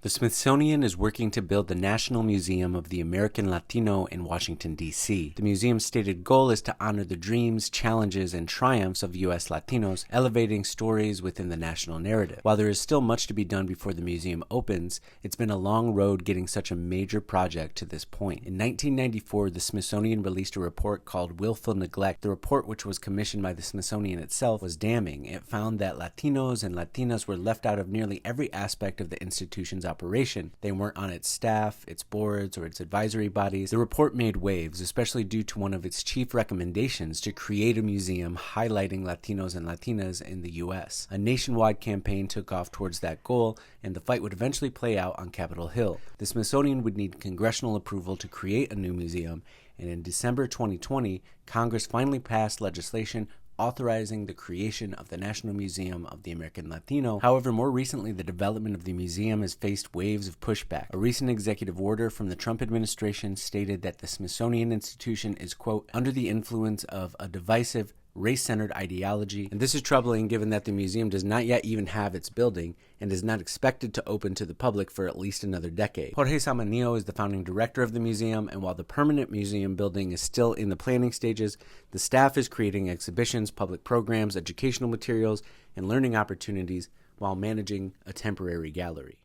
The Smithsonian is working to build the National Museum of the American Latino in Washington, D.C. The museum's stated goal is to honor the dreams, challenges, and triumphs of U.S. Latinos, elevating stories within the national narrative. While there is still much to be done before the museum opens, it's been a long road getting such a major project to this point. In 1994, the Smithsonian released a report called Willful Neglect. The report, which was commissioned by the Smithsonian itself, was damning. It found that Latinos and Latinas were left out of nearly every aspect of the institution's operation. They weren't on its staff, its boards, or its advisory bodies. The report made waves, especially due to one of its chief recommendations to create a museum highlighting Latinos and Latinas in the U.S. A nationwide campaign took off towards that goal, and the fight would eventually play out on Capitol Hill. The Smithsonian would need congressional approval to create a new museum, and in December 2020, Congress finally passed legislation authorizing the creation of the National Museum of the American Latino. However, more recently, the development of the museum has faced waves of pushback. A recent executive order from the Trump administration stated that the Smithsonian Institution is, quote, under the influence of a divisive, race-centered ideology, and this is troubling given that the museum does not yet even have its building and is not expected to open to the public for at least another decade. Jorge Samanillo is the founding director of the museum, and while the permanent museum building is still in the planning stages, the staff is creating exhibitions, public programs, educational materials, and learning opportunities while managing a temporary gallery.